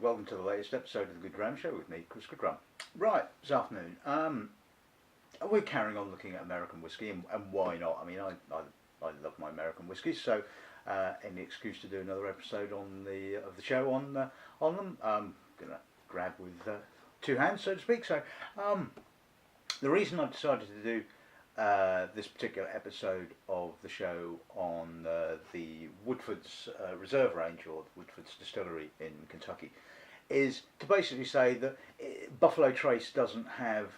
welcome to the latest episode of the Good Dram Show with me, Chris Goodrum. Right, this afternoon, we're carrying on looking at American whiskey, and why not? I mean, I love my American whiskies, so any excuse to do another episode on of the show on them. I'm gonna grab with two hands, so to speak. So the reason I've decided to do this particular episode of the show on the Woodford's Reserve range, or Woodford's distillery in Kentucky, is to basically say that Buffalo Trace doesn't have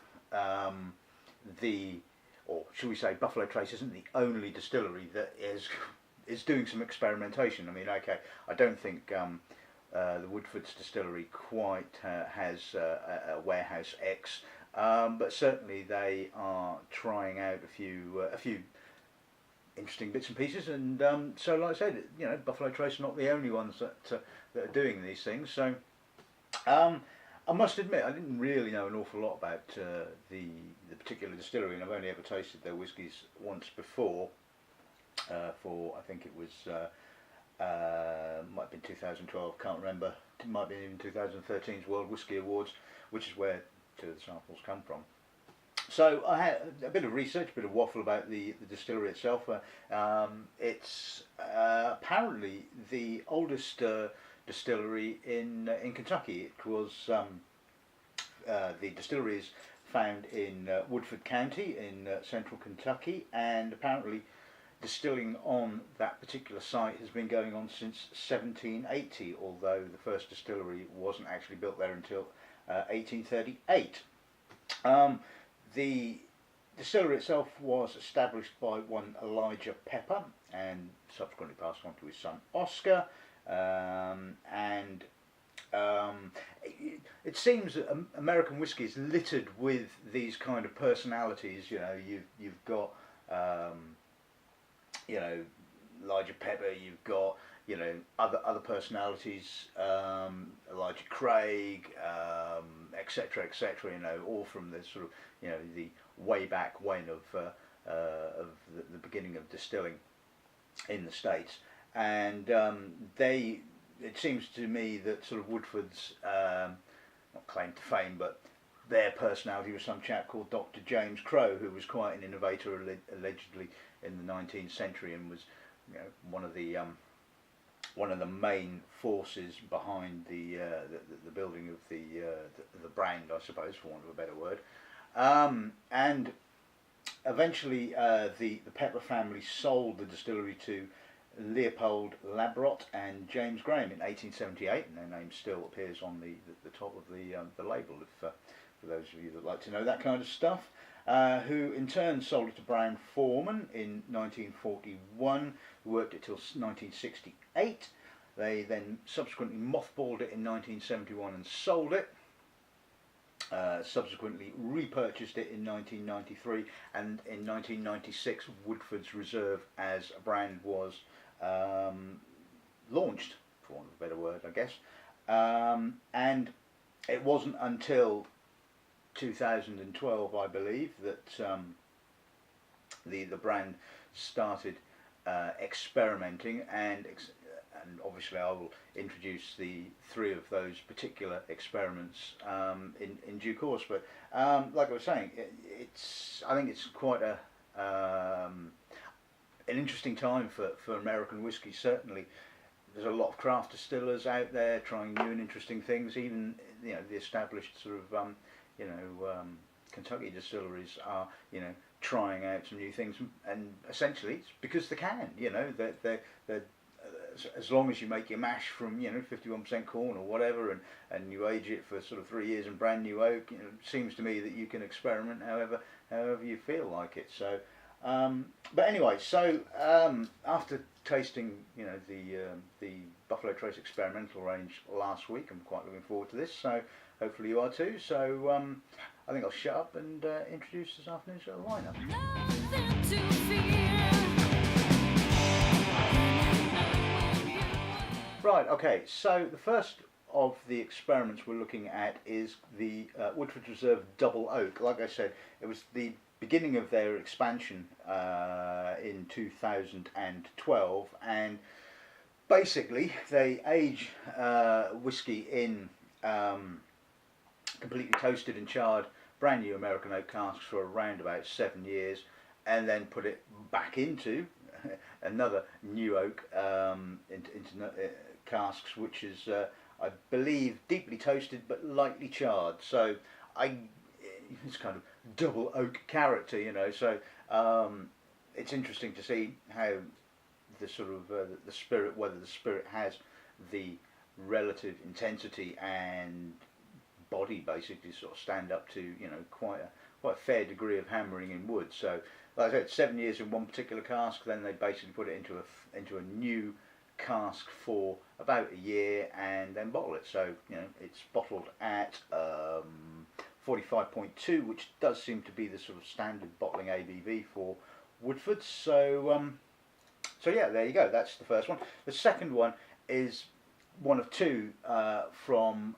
or should we say Buffalo Trace isn't the only distillery that is doing some experimentation. I mean, okay, I don't think the Woodford's distillery quite has a Warehouse X, but certainly they are trying out a few interesting bits and pieces, and so like I said, you know, Buffalo Trace are not the only ones that are doing these things. So I must admit, I didn't really know an awful lot about the particular distillery, and I've only ever tasted their whiskies once before. For I think it was might have been 2012, can't remember. It might have been even 2013's World Whisky Awards, which is where two of the samples come from. So I had a bit of research, a bit of waffle about the distillery itself. It's apparently the oldest distillery in Kentucky. It was the distillery is found in Woodford County in central Kentucky, and apparently distilling on that particular site has been going on since 1780, although the first distillery wasn't actually built there until 1838. The distillery itself was established by one Elijah Pepper and subsequently passed on to his son Oscar, and it seems that American whiskey is littered with these kind of personalities. You know, you've got you know, Elijah Pepper, you've got, you know, other personalities, Elijah Craig, etc., etc. You know, all from the sort of, you know, the way back when of the beginning of distilling in the States, and it seems to me that sort of Woodford's not claim to fame, but their personality was some chap called Dr. James Crowe, who was quite an innovator allegedly in the 19th century, and was, you know, one of the main forces behind the building of the brand, I suppose, for want of a better word. And eventually the Pepper family sold the distillery to Leopold Labrot and James Graham in 1878, and their name still appears on the top of the label, if for those of you that like to know that kind of stuff. Who in turn sold it to Brown Forman in 1941, who worked it till 1968. They then subsequently mothballed it in 1971 and sold it. Subsequently repurchased it in 1993, and in 1996 Woodford's Reserve as a brand was launched, for want of a better word, I guess. And it wasn't until 2012, I believe, that the brand started experimenting, and obviously I will introduce the three of those particular experiments in due course. But like I was saying, I think it's quite an interesting time for American whiskey. Certainly, there's a lot of craft distillers out there trying new and interesting things. Even, you know, the established sort of Kentucky distilleries are, you know, trying out some new things, and essentially it's because they can. You know, they're as long as you make your mash from, you know, 51% corn or whatever, and you age it for sort of 3 years in brand new oak, you know, it seems to me that you can experiment however you feel like it. So, but anyway, so after tasting, you know, the Buffalo Trace experimental range last week, I'm quite looking forward to this. So hopefully you are too. So I think I'll shut up and introduce this afternoon's lineup. Right, okay, so the first of the experiments we're looking at is the Woodford Reserve Double Oak. Like I said, it was the beginning of their expansion in 2012, and basically they age whiskey in completely toasted and charred brand new American oak casks for around about 7 years, and then put it back into another new oak into casks, which is I believe deeply toasted but lightly charred. So it's kind of double oak character, you know. So it's interesting to see how the sort of the spirit, whether the spirit has the relative intensity and body basically sort of stand up to, you know, quite a fair degree of hammering in wood. So like I said, 7 years in one particular cask, then they basically put it into a new cask for about a year and then bottle it. So, you know, it's bottled at 45.2, which does seem to be the sort of standard bottling ABV for Woodford. So so yeah, there you go, that's the first one. The second one is one of two from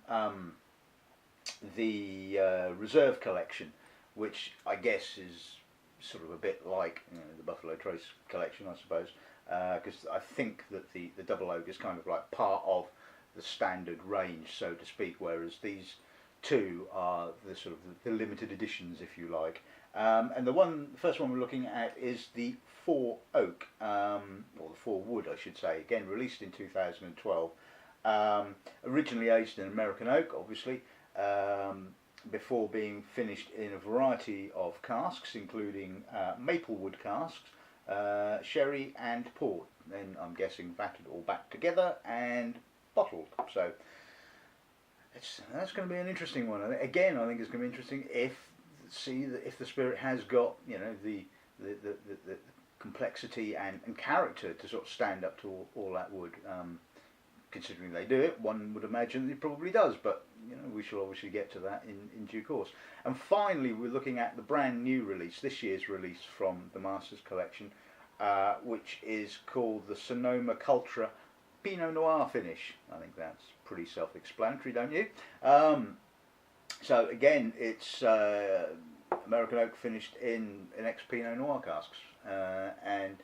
the Reserve collection, which I guess is sort of a bit like, you know, the Buffalo Trace collection, I suppose, because I think that the double oak is kind of like part of the standard range, so to speak, whereas these two are the sort of the limited editions, if you like. And the first one we're looking at is the 4 oak, or the 4 wood, I should say. Again, released in 2012. Originally aged in American oak, obviously, before being finished in a variety of casks, including maple wood casks, sherry and port. Then I'm guessing battered all back together and bottled. So that's going to be an interesting one. Again, I think it's going to be interesting if the spirit has got, you know, the complexity and character to sort of stand up to all that wood. Considering they do it, one would imagine it probably does, but you know, we shall obviously get to that in due course. And finally, we're looking at the brand new release, this year's release from the Masters collection, which is called the Sonoma-Cutrer Pinot Noir finish. I think that's pretty self-explanatory, don't you? So again, it's American oak finished in ex-Pinot Noir casks, and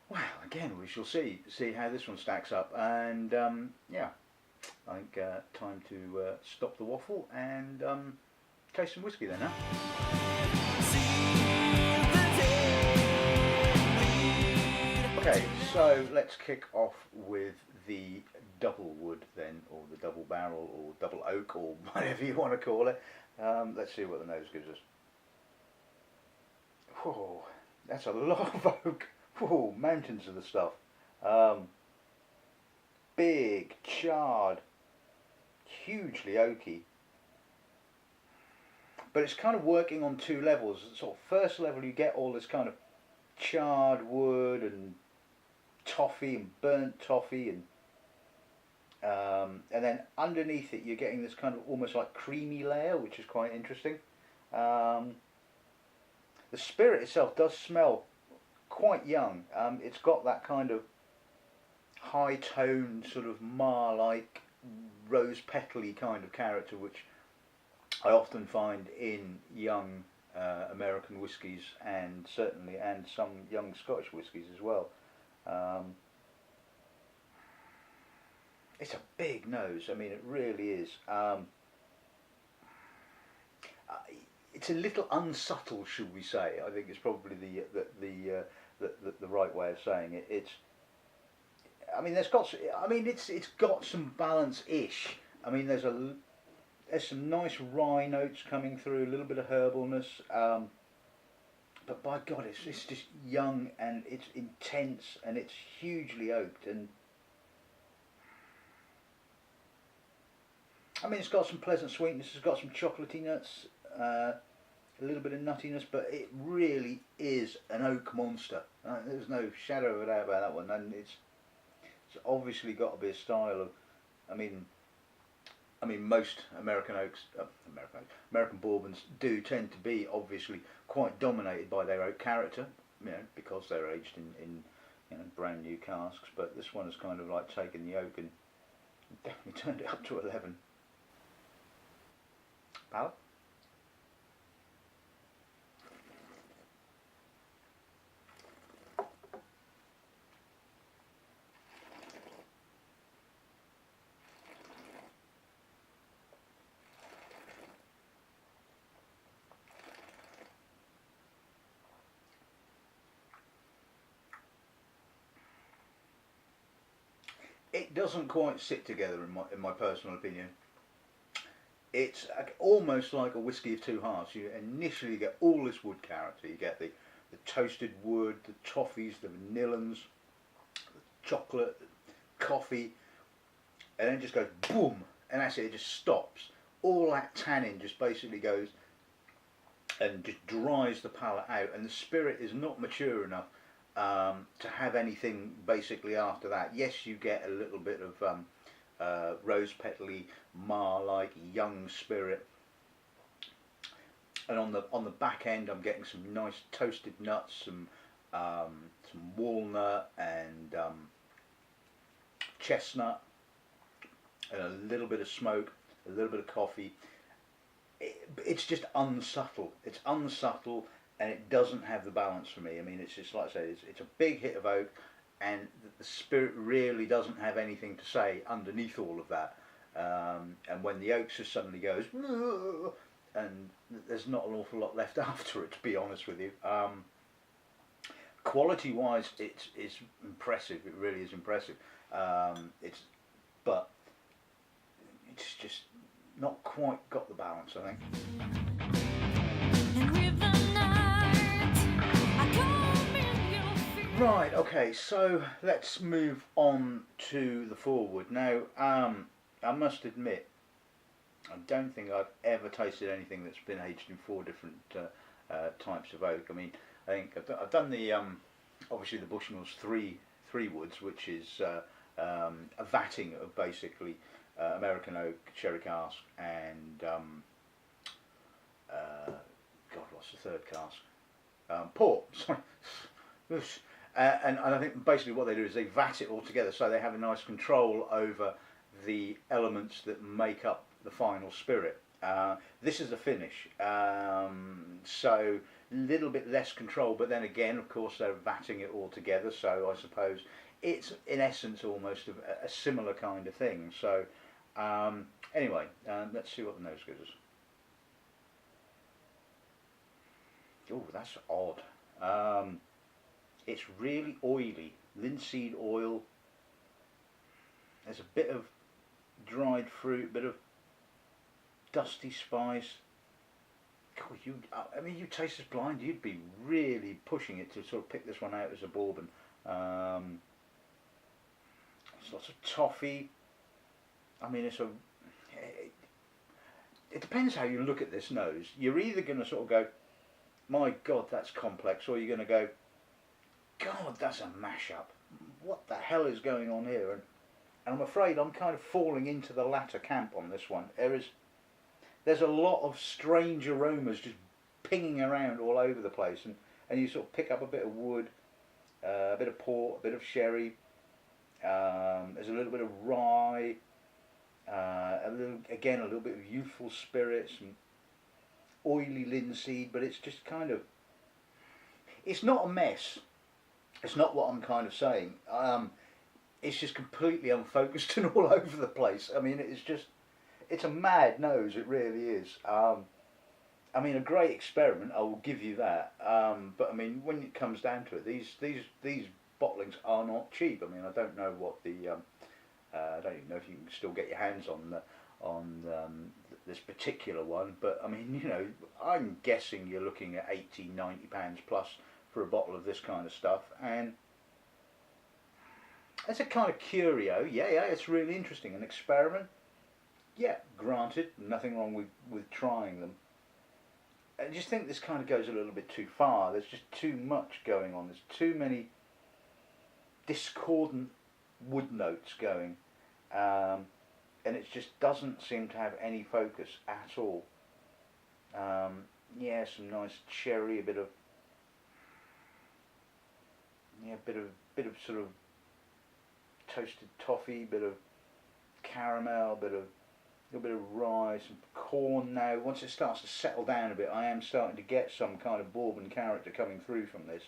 well, again, we shall see how this one stacks up. And yeah, I think time to stop the waffle and taste some whiskey then, huh? Okay, so let's kick off with the double wood then, or the double barrel, or double oak, or whatever you want to call it. Let's see what the nose gives us. Whoa, that's a lot of oak. Whoa, mountains of the stuff. Big, charred, hugely oaky. But it's kind of working on two levels. Sort of first level, you get all this kind of charred wood and toffee and burnt toffee, and then underneath it, you're getting this kind of almost like creamy layer, which is quite interesting. The spirit itself does smell quite young. It's got that kind of high toned sort of Mar-like rose petally kind of character, which I often find in young American whiskies, and certainly some young Scottish whiskies as well. It's a big nose. I mean, it really is. It's a little unsubtle, should we say? I think it's probably the right way of saying it. It's got some balance-ish. I mean, there's some nice rye notes coming through, a little bit of herbalness, but by God, it's just young and it's intense and it's hugely oaked, and I mean, it's got some pleasant sweetness, it's got some chocolatey nuts, a little bit of nuttiness, but it really is an oak monster. There's no shadow of a doubt about that one, and it's obviously got to be a style of, I mean, most American bourbons do tend to be obviously quite dominated by their oak character, you know, because they're aged in you know, brand new casks. But this one has kind of like taken the oak and definitely turned it up to 11. Palate? it doesn't quite sit together in my personal opinion. It's almost like a whiskey of two halves. You initially get all this wood character. You get the toasted wood, the toffees, the vanillins, the chocolate, the coffee, and then it just goes boom, and that's it. It just stops. All that tannin just basically goes and just dries the palate out, and the spirit is not mature enough to have anything basically after that. Yes, you get a little bit of rose petally, like young spirit, and on the back end, I'm getting some nice toasted nuts, some walnut and chestnut, and a little bit of smoke, a little bit of coffee. It's just unsubtle. It's unsubtle, and it doesn't have the balance for me. I mean, it's just like I say, it's a big hit of oak, and the spirit really doesn't have anything to say underneath all of that. And when the oak just suddenly goes, and there's not an awful lot left after it, to be honest with you. Quality-wise, it's impressive. It really is impressive. But it's just not quite got the balance, I think. Right, okay, so let's move on to the forward. Now, I must admit, I don't think I've ever tasted anything that's been aged in 4 different types of oak. I mean, I think I've done the, obviously the Bushmills three woods, which is a vatting of basically American oak, sherry cask, and God, what's the third cask? Port. Sorry. And I think basically what they do is they vat it all together, so they have a nice control over the elements that make up the final spirit. This is the finish, so a little bit less control, but then again, of course, they're vatting it all together, so I suppose it's in essence almost a similar kind of thing. So anyway, let's see what the nose gives us. Oh, that's odd. It's really oily, linseed oil. There's a bit of dried fruit, bit of dusty spice. God, I mean, you taste this blind, you'd be really pushing it to sort of pick this one out as a bourbon. There's lots of toffee. I mean, it depends how you look at this nose. You're either going to sort of go, my God, that's complex, or you're going to go, God, that's a mashup. What the hell is going on here? And I'm afraid I'm kind of falling into the latter camp on this one. There's a lot of strange aromas just pinging around all over the place, and you sort of pick up a bit of wood, a bit of port, a bit of sherry. There's a little bit of rye, a little bit of youthful spirits and oily linseed, but it's just kind of, it's not a mess. It's not what I'm kind of saying. It's just completely unfocused and all over the place. I mean, it's a mad nose, it really is. I mean, a great experiment, I will give you that. But I mean, when it comes down to it, these bottlings are not cheap. I mean, I don't know what I don't even know if you can still get your hands on this particular one. But I mean, you know, I'm guessing you're looking at £80–90 plus for a bottle of this kind of stuff, and it's a kind of curio. Yeah, it's really interesting. An experiment, yeah, granted, nothing wrong with trying them. I just think this kind of goes a little bit too far. There's just too much going on. There's too many discordant wood notes going, and it just doesn't seem to have any focus at all. Yeah, some nice cherry, a bit of bit of sort of toasted toffee, bit of caramel, a little bit of rye, some corn. Now, once it starts to settle down a bit, I am starting to get some kind of bourbon character coming through from this.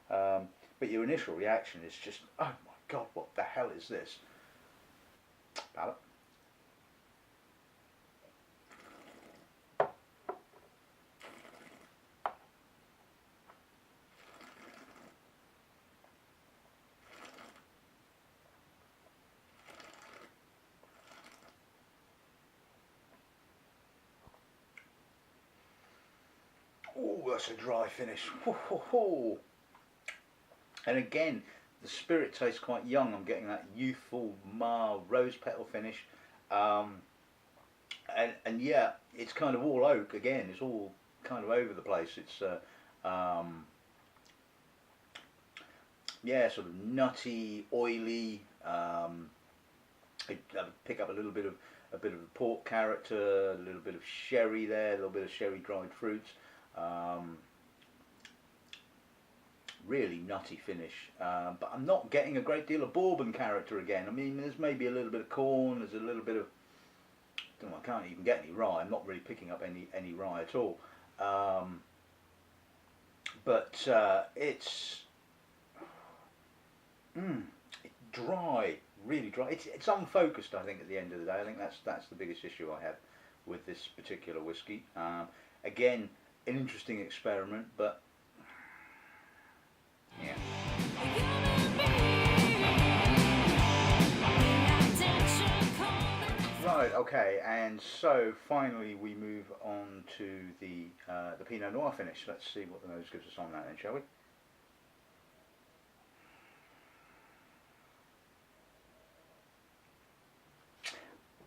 But your initial reaction is just, oh my God, what the hell is this? Palate. Oh, that's a dry finish. Ho, ho, ho. And again, the spirit tastes quite young. I'm getting that youthful, mild rose petal finish. Um, and yeah, it's kind of all oak again. It's all kind of over the place. It's yeah, sort of nutty, oily. I pick up a bit of port character, a little bit of sherry there, a little bit of sherry dried fruits. Um, really nutty finish, but I'm not getting a great deal of bourbon character again. I mean, there's maybe a little bit of corn, there's a little bit of, I don't know, I can't even get any rye. I'm not really picking up any rye at all. But it's dry, really dry. It's unfocused, I think, at the end of the day. I think that's the biggest issue I have with this particular whiskey. Again, an interesting experiment, but yeah. Right, okay, and so finally we move on to the Pinot Noir finish. Let's see what the nose gives us on that then, shall we?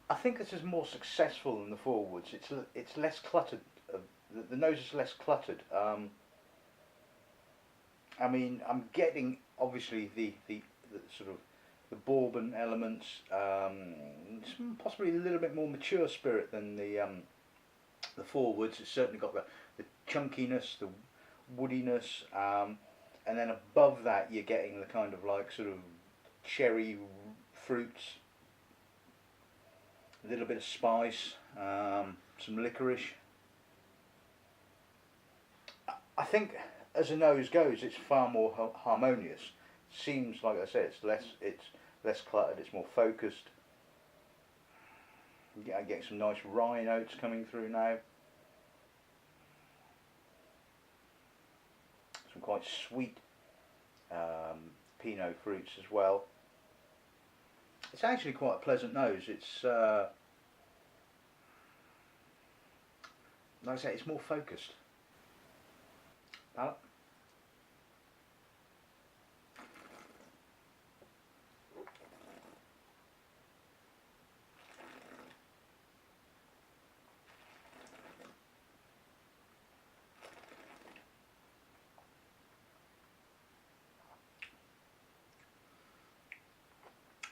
I think this is more successful than the forwards. It's less cluttered. The nose is less cluttered. I mean, I'm getting obviously the sort of the bourbon elements, possibly a little bit more mature spirit than the forwards. It's certainly got the chunkiness, the woodiness, and then above that you're getting the kind of like sort of cherry fruits, a little bit of spice, some licorice. I think as a nose goes, it's far more harmonious. Seems, like I said, it's less cluttered, it's more focused. Yeah, I get some nice rye notes coming through now. Some quite sweet Pinot fruits as well. It's actually quite a pleasant nose. It's like I say, it's more focused. Palate.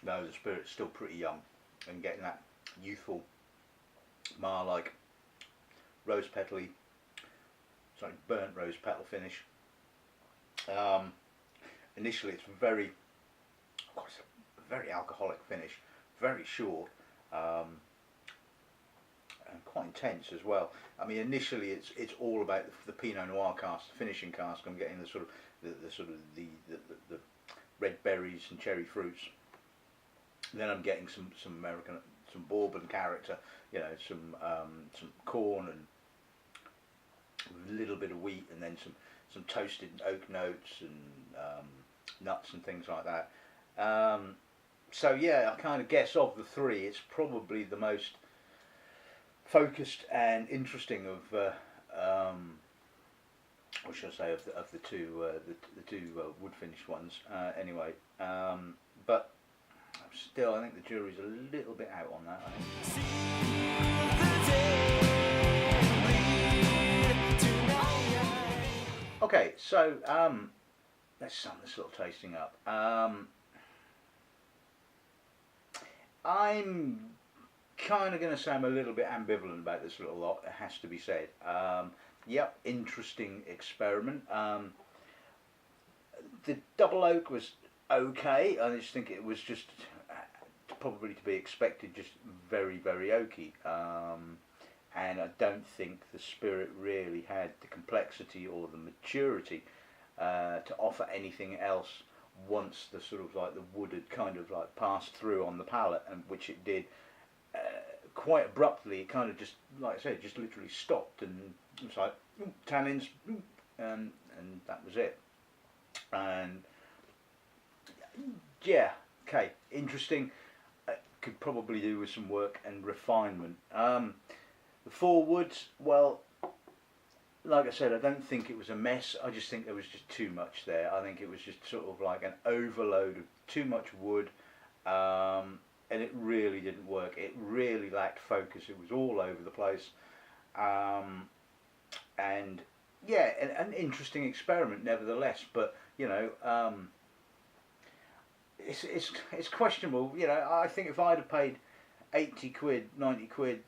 No, the spirit's still pretty young, and getting that youthful, Mar-like, rose petally, sorry, burnt rose petal finish. Initially, it's a very alcoholic finish, very short, and quite intense as well. I mean, initially, it's all about the Pinot Noir cask, the finishing cask. I'm getting the sort of the red berries and cherry fruits. Then I'm getting some American, some bourbon character, you know, some corn and a little bit of wheat, and then some toasted oak notes and nuts and things like that. So yeah, I kind of guess of the three, it's probably the most focused and interesting of, what should I say, of the two wood finished ones. Anyway, but still, I think the jury's a little bit out on that, I think. Okay, so let's sum this little tasting up. I'm kind of going to say I'm a little bit ambivalent about this little lot, it has to be said. Yep, interesting experiment. The double oak was okay. I just think it was just probably to be expected, just very, very oaky. And I don't think the spirit really had the complexity or the maturity to offer anything else once the sort of like the wood had kind of like passed through on the palate, and which it did quite abruptly. It kind of just, like I said, just literally stopped, and it was like tannins, and that was it. And yeah, okay, interesting. Could probably do with some work and refinement. The forwards, well, like I said, I don't think it was a mess. I just think there was just too much there. I think it was just sort of like an overload of too much wood, and it really didn't work. It really lacked focus. It was all over the place, and yeah, an interesting experiment nevertheless. But you know, it's questionable. You know, I think if I'd have paid 80 quid, 90 quid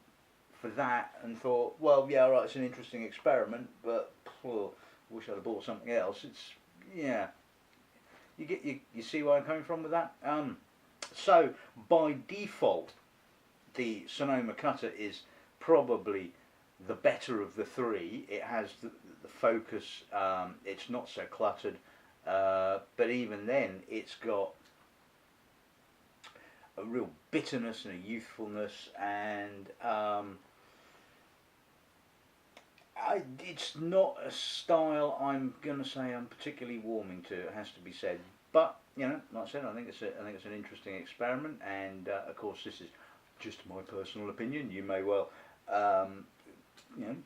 for that and thought, well, yeah, all right, it's an interesting experiment, but wish I'd have bought something else. It's, yeah, you see where I'm coming from with that. So by default, the Sonoma-Cutrer is probably the better of the three. It has the focus. It's not so cluttered, but even then, it's got a real bitterness and a youthfulness, and it's not a style I'm going to say I'm particularly warming to. It has to be said, but you know, like I said, I think it's an interesting experiment, and of course, this is just my personal opinion. You may well, you know,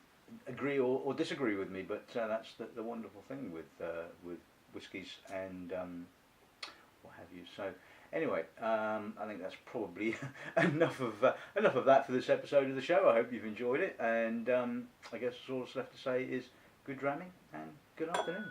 agree or disagree with me, but that's the wonderful thing with whiskies and what have you. So. Anyway, I think that's probably enough of that for this episode of the show. I hope you've enjoyed it, and I guess all that's left to say is good dramming and good afternoon.